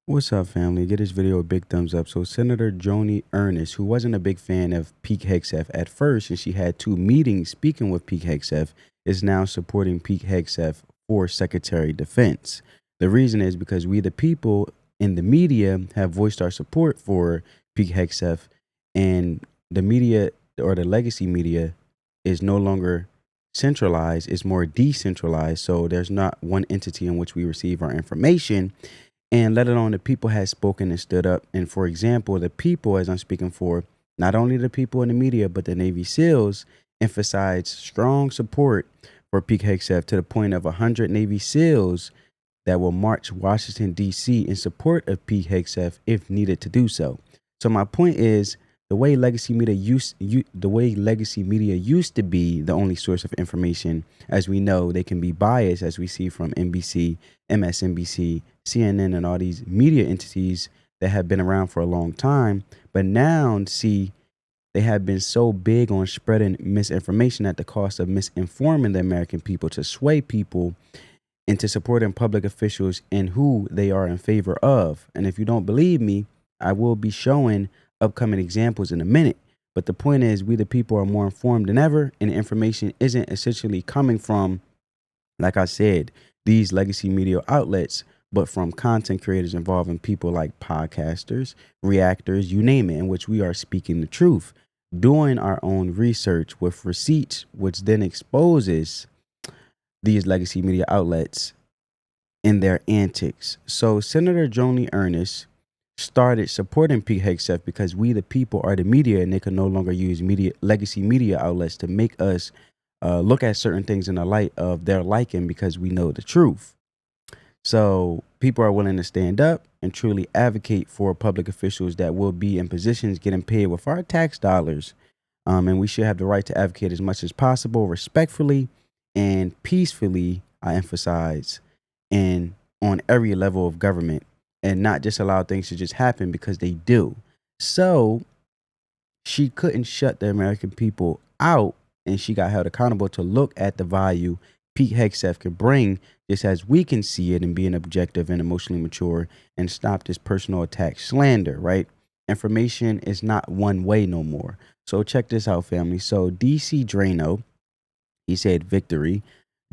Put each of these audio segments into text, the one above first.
What's up, family? Get this video a big thumbs up. So, Senator Joni Ernest, who wasn't a big fan of Pete Hegseth at first, and she had two meetings speaking with Pete Hegseth, is now supporting Pete Hegseth for Secretary of Defense. The reason is because we, the people in the media, have voiced our support for Pete Hegseth, and the media or the legacy media is no longer centralized, it's more decentralized. So, there's not one entity in which we receive our information, and let alone the people has spoken and stood up. And for example, the people, as I'm speaking for, not only the people in the media, but the Navy SEALs emphasized strong support for Pete Hegseth to the point of 100 Navy SEALs that will march Washington, D.C. in support of Pete Hegseth if needed to do so. So my point is, the way legacy media used to be the only source of information, as we know, they can be biased, as we see from NBC, MSNBC, CNN, and all these media entities that have been around for a long time. But now, see, they have been so big on spreading misinformation at the cost of misinforming the American people to sway people into supporting public officials and who they are in favor of. And if you don't believe me, I will be showing upcoming examples in a minute. But the point is, we the people are more informed than ever, and the information isn't essentially coming from, like I said, these legacy media outlets, but from content creators involving people like podcasters, reactors, you name it, in which we are speaking the truth, doing our own research with receipts, which then exposes these legacy media outlets in their antics. So Senator Joni Ernest started supporting Pete Hegseth because we the people are the media, and they can no longer use legacy media outlets to make us look at certain things in the light of their liking because we know the truth. So people are willing to stand up and truly advocate for public officials that will be in positions getting paid with our tax dollars. And we should have the right to advocate as much as possible, respectfully and peacefully, I emphasize, and on every level of government, and not just allow things to just happen because they do. So she couldn't shut the American people out, and she got held accountable to look at the value Pete Hegseth could bring, just as we can see it, and being objective and emotionally mature and stop this personal attack slander, right? Information is not one way no more. So check this out, family. So DC Drano, he said victory.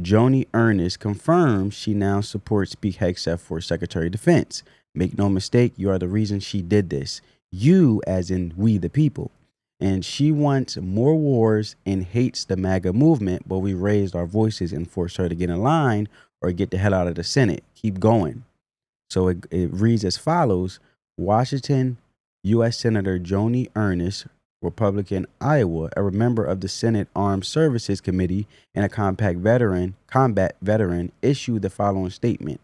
Joni Ernest confirms she now supports Pete Hegseth for Secretary of Defense. Make no mistake, you are the reason she did this. You, as in we the people. And she wants more wars and hates the MAGA movement, but we raised our voices and forced her to get in line or get the hell out of the Senate. Keep going. So it reads as follows. Washington, U.S. Senator Joni Ernest, Republican, Iowa, a member of the Senate Armed Services Committee and a combat veteran, issued the following statement.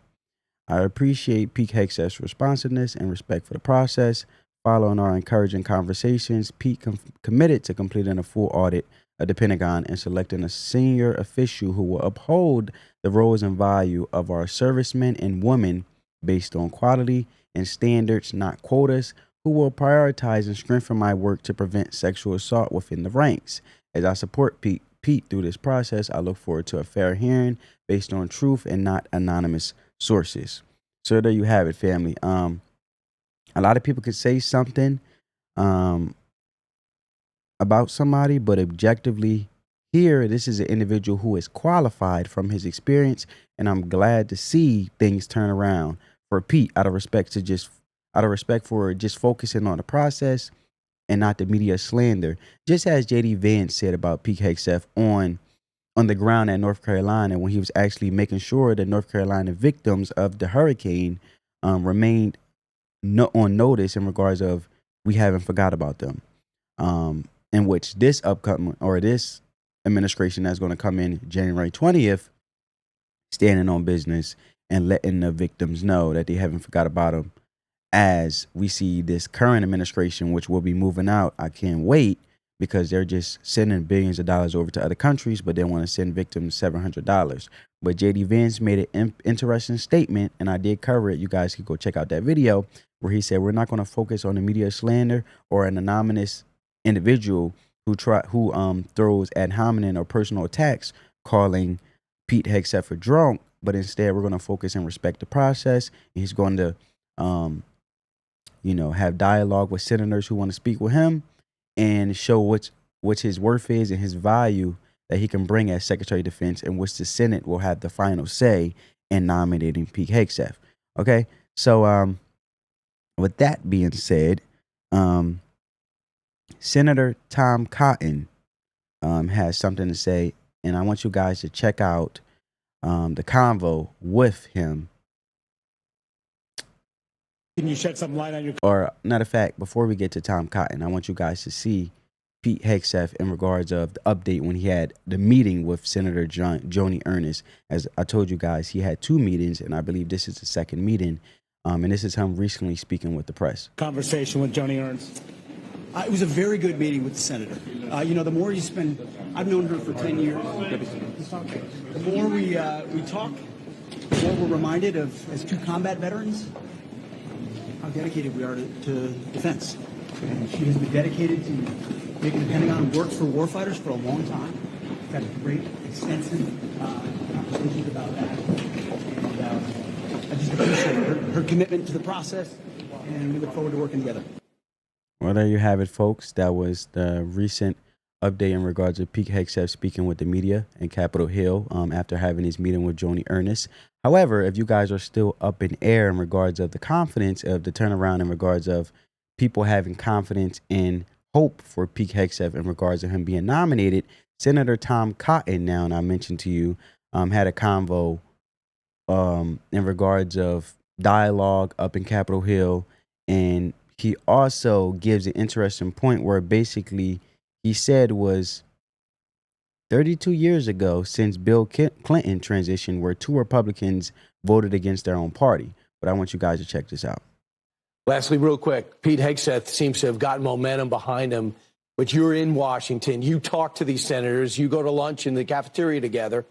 I appreciate Pete Hegseth's responsiveness and respect for the process. Following our encouraging conversations, Pete committed to completing a full audit of the Pentagon and selecting a senior official who will uphold the roles and value of our servicemen and women based on quality and standards, not quotas, who will prioritize and strengthen my work to prevent sexual assault within the ranks. As I support Pete through this process, I look forward to a fair hearing based on truth and not anonymous sources. So there you have it, family. A lot of people could say something about somebody, but objectively, here, this is an individual who is qualified from his experience, and I'm glad to see things turn around for Pete out of respect for just focusing on the process and not the media slander. Just as JD Vance said about Pete Hegseth on the ground at North Carolina, when he was actually making sure that North Carolina victims of the hurricane remained on notice in regards of we haven't forgot about them. In which this administration that's going to come in January 20th, standing on business and letting the victims know that they haven't forgot about them. As we see this current administration, which will be moving out, I can't wait, because they're just sending billions of dollars over to other countries, but they want to send victims $700. But JD Vance made an interesting statement, and I did cover it. You guys can go check out that video where he said we're not going to focus on the media slander or an anonymous individual who throws ad hominem or personal attacks, calling Pete Hegseth a drunk, but instead we're going to focus and respect the process. And he's going to have dialogue with senators who want to speak with him and show what his worth is and his value that he can bring as Secretary of Defense, in which the Senate will have the final say in nominating Pete Hegseth. Okay, so with that being said, Senator Tom Cotton has something to say, and I want you guys to check out the convo with him. Can you shed some light on your... Or, matter of fact, before we get to Tom Cotton, I want you guys to see Pete Hegseth in regards of the update when he had the meeting with Senator Joni Ernest. As I told you guys, he had 2 meetings, and I believe this is the second meeting. And this is him recently speaking with the press. Conversation with Joni Ernest. It was a very good meeting with the senator. The more you spend, I've known her for 10 years. The more we talk, the more we're reminded of, as 2 combat veterans, how dedicated we are to defense. And she has been dedicated to making the Pentagon work for warfighters for a long time. We've had a great, extensive conversations about that. And I just appreciate her commitment to the process, and we look forward to working together. Well, there you have it, folks. That was the recent update in regards to Pete Hegseth speaking with the media in Capitol Hill after having his meeting with Joni Ernest. However, if you guys are still up in air in regards of the confidence of the turnaround in regards of people having confidence and hope for Pete Hegseth in regards of him being nominated, Senator Tom Cotton, now, and I mentioned to you, had a convo in regards of dialogue up in Capitol Hill, and he also gives an interesting point where basically he said was 32 years ago since Bill Clinton transitioned, where 2 Republicans voted against their own party. But I want you guys to check this out. Lastly, real quick, Pete Hegseth seems to have gotten momentum behind him, but you're in Washington. You talk to these senators. You go to lunch in the cafeteria together.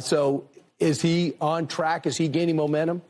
So is he on track? Is he gaining momentum?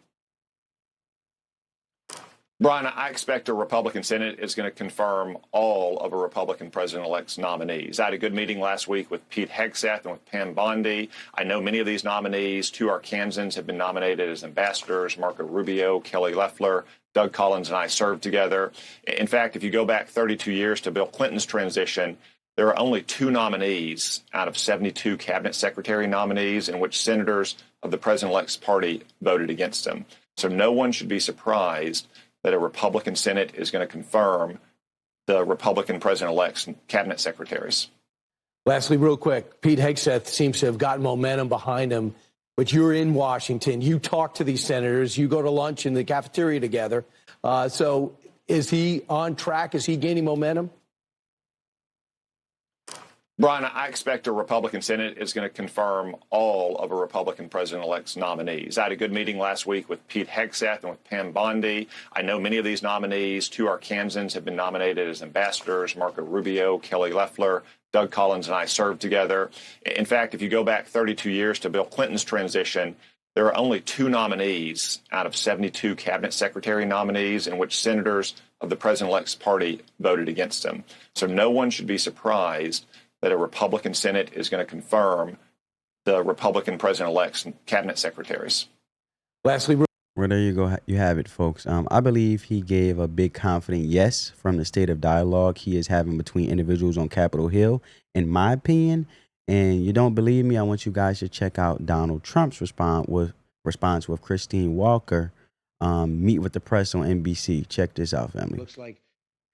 Brian, I expect a Republican Senate is going to confirm all of a Republican president-elect's nominees. I had a good meeting last week with Pete Hegseth and with Pam Bondi. I know many of these nominees. 2 Arkansans have been nominated as ambassadors: Marco Rubio, Kelly Loeffler. Doug Collins and I served together. In fact, if you go back 32 years to Bill Clinton's transition, there are only 2 nominees out of 72 cabinet secretary nominees in which senators of the president-elect's party voted against him. So no one should be surprised that a Republican Senate is going to confirm the Republican president-elect's cabinet secretaries. Lastly, real quick, Pete Hegseth seems to have gotten momentum behind him, but you're in Washington. You talk to these senators. You go to lunch in the cafeteria together. So is he on track? Is he gaining momentum? Brian, I expect a Republican Senate is going to confirm all of a Republican president-elect's nominees. I had a good meeting last week with Pete Hegseth and with Pam Bondi. I know many of these nominees. 2 Arkansans have been nominated as ambassadors: Marco Rubio, Kelly Loeffler. Doug Collins and I served together. In fact, if you go back 32 years to Bill Clinton's transition, there are only 2 nominees out of 72 cabinet secretary nominees in which senators of the president-elect's party voted against him. So no one should be surprised that a Republican Senate is going to confirm the Republican president-elect's cabinet secretaries. Lastly, well, there you go. You have it, folks. I believe he gave a big confident yes from the state of dialogue he is having between individuals on Capitol Hill, in my opinion. And you don't believe me? I want you guys to check out Donald Trump's response with Christine Walker, meet with the press on NBC. Check this out, family. Looks like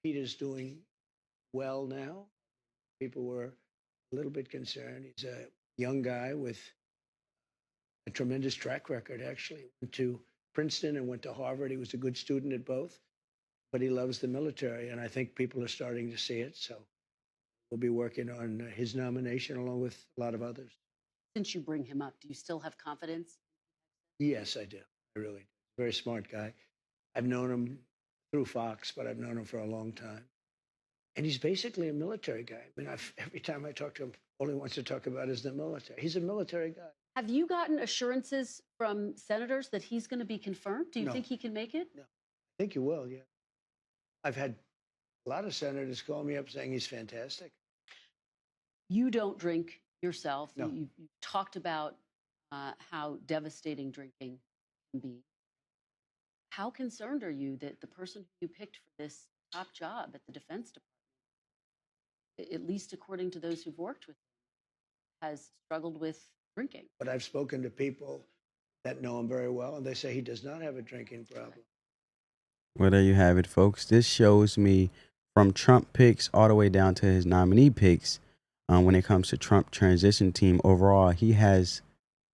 Peter's doing well now. People were a little bit concerned. He's a young guy with a tremendous track record, actually. Went to Princeton and went to Harvard. He was a good student at both, but he loves the military, and I think people are starting to see it. So we'll be working on his nomination along with a lot of others. Since you bring him up, do you still have confidence? Yes, I do. I really do. Very smart guy. I've known him through Fox, but I've known him for a long time. And he's basically a military guy. I mean, every time I talk to him, all he wants to talk about is the military. He's a military guy. Have you gotten assurances from senators that he's going to be confirmed? Do you think he can make it? No. I think he will, yeah. I've had a lot of senators call me up saying he's fantastic. You don't drink yourself. No. You've talked about how devastating drinking can be. How concerned are you that the person who you picked for this top job at the Defense Department, at least according to those who've worked with him, has struggled with drinking? But I've spoken to people that know him very well, and they say he does not have a drinking problem. Well, there you have it, folks. This shows me from Trump picks all the way down to his nominee picks. When it comes to Trump transition team overall, he has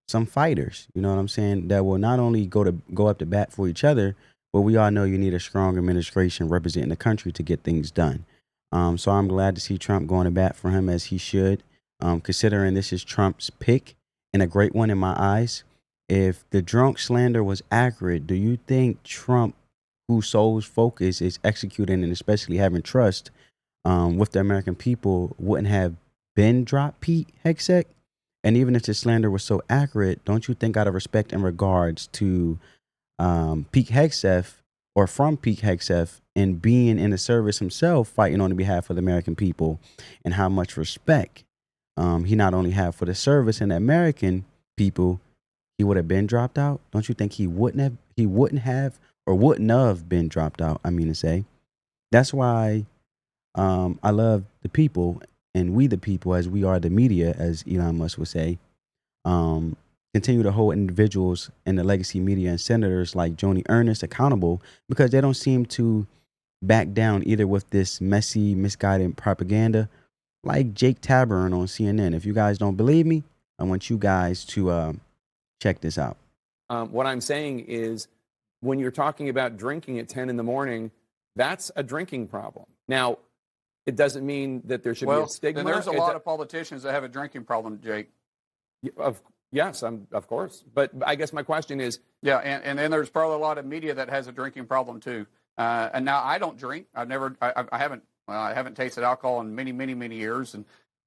some fighters, you know what I'm saying, that will not only go up to bat for each other, but we all know you need a strong administration representing the country to get things done. So I'm glad to see Trump going to bat for him as he should, considering this is Trump's pick and a great one in my eyes. If the drunk slander was accurate, do you think Trump, whose soul's focus is executing and especially having trust with the American people, wouldn't have been dropped Pete Hegseth? And even if the slander was so accurate, don't you think out of respect in regards to Pete Hegseth or from Pete Hegseth and being in the service himself, fighting on the behalf of the American people, and how much respect he not only had for the service and the American people, he would have been dropped out? Don't you think he wouldn't have been dropped out? I mean to say, that's why I love the people, and we the people, as we are the media, as Elon Musk would say, continue to hold individuals in the legacy media and senators like Joni Ernest accountable, because they don't seem to back down either with this messy, misguided propaganda like Jake Taburn on CNN. If you guys don't believe me, I want you guys to check this out. What I'm saying is, when you're talking about drinking at 10 in the morning, that's a drinking problem. Now, it doesn't mean that there should be a stigma. Then there's a lot of politicians that have a drinking problem, Jake. Yes, of course. But I guess my question is... Yeah, and then there's probably a lot of media that has a drinking problem, too. And now I don't drink. I haven't tasted alcohol in many, many, many years,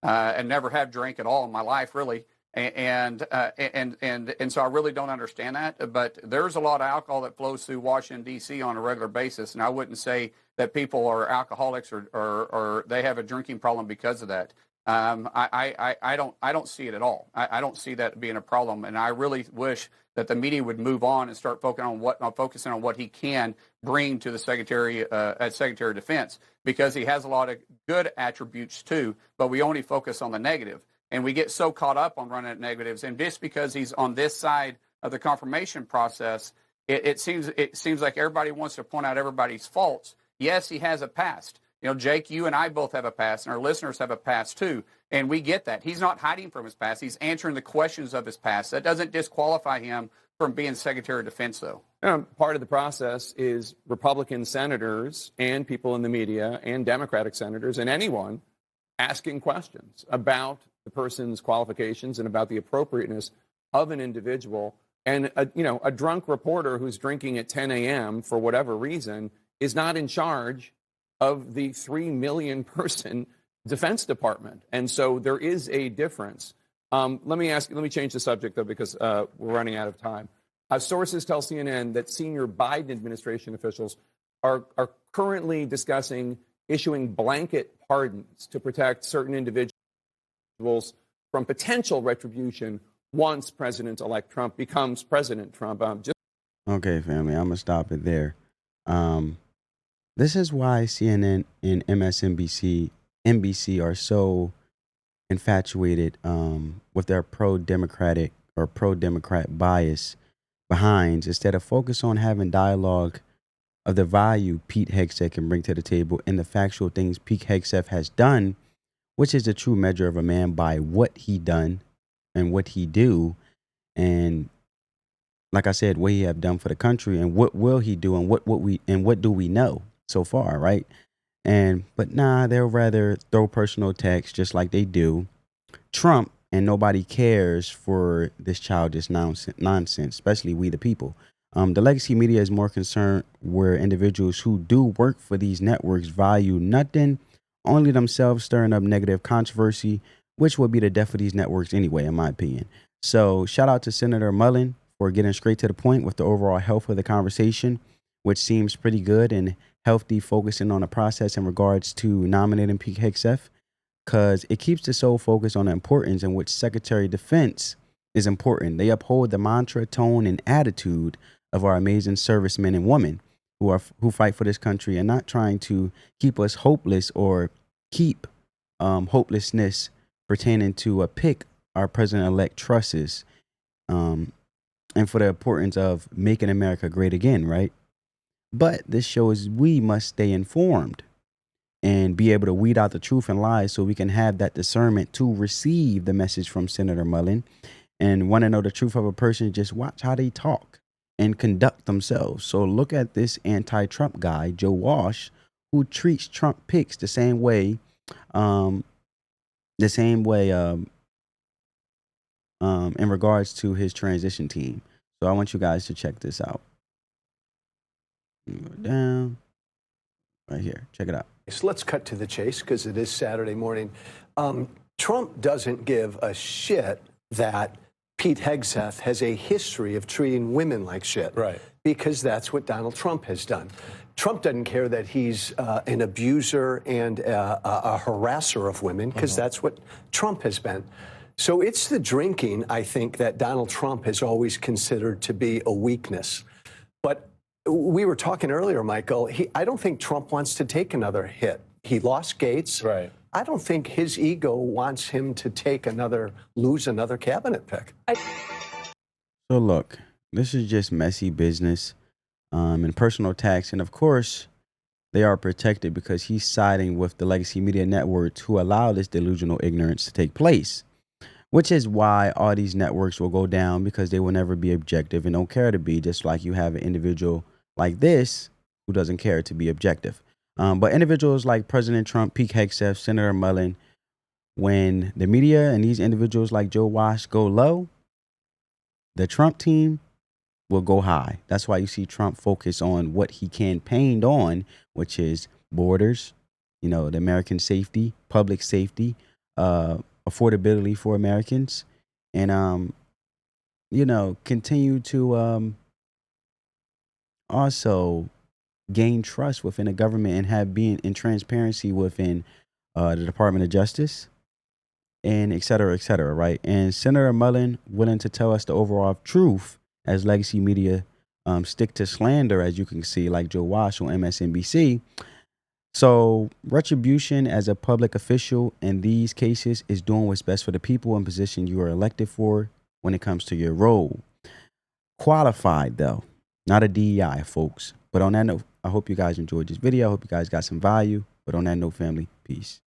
and never have drank at all in my life, really. And so I really don't understand that. But there's a lot of alcohol that flows through Washington, D.C. on a regular basis. And I wouldn't say that people are alcoholics or they have a drinking problem because of that. I don't see it at all. I don't see that being a problem. And I really wish that the media would move on and start focusing on what he can bring to the Secretary as Secretary of Defense, because he has a lot of good attributes too, but we only focus on the negative. And we get so caught up on running at negatives. And just because he's on this side of the confirmation process, it seems like everybody wants to point out everybody's faults. Yes, he has a past. You know, Jake, you and I both have a past, and our listeners have a past too. And we get that. He's not hiding from his past. He's answering the questions of his past. That doesn't disqualify him from being Secretary of Defense, though. Part of the process is Republican senators and people in the media and Democratic senators and anyone asking questions about the person's qualifications and about the appropriateness of an individual. And a drunk reporter who's drinking at 10 a.m. for whatever reason is not in charge of the 3 million person Defense Department. And so there is a difference. Let me change the subject, though, because we're running out of time. Sources tell CNN that senior Biden administration officials are currently discussing issuing blanket pardons to protect certain individuals from potential retribution once President-elect Trump becomes President Trump. Okay, family, I'm going to stop it there. This is why CNN and MSNBC, NBC are so infatuated with their pro-democratic or pro-democrat bias behind, instead of focus on having dialogue of the value Pete Hegseth can bring to the table and the factual things Pete Hegseth has done, which is the true measure of a man by what he done and what he do. And like I said, what he have done for the country and what will he do and what do we know so far, right? But they'll rather throw personal attacks just like they do Trump, and nobody cares for this childish nonsense, especially we the people. The legacy media is more concerned where individuals who do work for these networks value nothing, only themselves, stirring up negative controversy, which would be the death of these networks anyway, in my opinion. So shout out to Senator Mullen for getting straight to the point with the overall health of the conversation, which seems pretty good and healthy, focusing on the process in regards to nominating Pete Hegseth, because it keeps the sole focus on the importance in which Secretary of Defense is important. They uphold the mantra, tone, and attitude of our amazing servicemen and women who fight for this country, and not trying to keep us hopeless or keep hopelessness pertaining to a pick our president-elect trusts, and for the importance of making America great again, right? But this shows we must stay informed and be able to weed out the truth and lies, so we can have that discernment to receive the message from Senator Mullen. And want to know the truth of a person, just watch how they talk and conduct themselves. So look at this anti-Trump guy, Joe Walsh, who treats Trump picks the same way in regards to his transition team. So I want you guys to check this out. Go down right here. Check it out. So let's cut to the chase, because it is Saturday morning. Trump doesn't give a shit that Pete Hegseth has a history of treating women like shit. Right. Because that's what Donald Trump has done. Trump doesn't care that he's an abuser and a harasser of women, because that's what Trump has been. So it's the drinking, I think, that Donald Trump has always considered to be a weakness. But we were talking earlier, Michael, I don't think Trump wants to take another hit. He lost Gates. Right. I don't think his ego wants him to lose another cabinet pick. So look, this is just messy business and personal attacks. And of course, they are protected because he's siding with the legacy media networks who allow this delusional ignorance to take place, which is why all these networks will go down, because they will never be objective and don't care to be, just like you have an individual like this who doesn't care to be objective. But individuals like President Trump, Pete Hegseth, Senator Mullen, when the media and these individuals like Joe Walsh go low, the Trump team will go high. That's why you see Trump focus on what he campaigned on, which is borders, the American safety, public safety, affordability for Americans, and continue to also gain trust within the government and have being in transparency within the Department of Justice, and et cetera, right? And Senator Mullen willing to tell us the overall truth, as legacy media stick to slander, as you can see, like Joe Walsh on MSNBC. So retribution as a public official in these cases is doing what's best for the people and position you are elected for when it comes to your role. Qualified, though, not a DEI, folks. But on that note, I hope you guys enjoyed this video. I hope you guys got some value. But on that note, family, peace.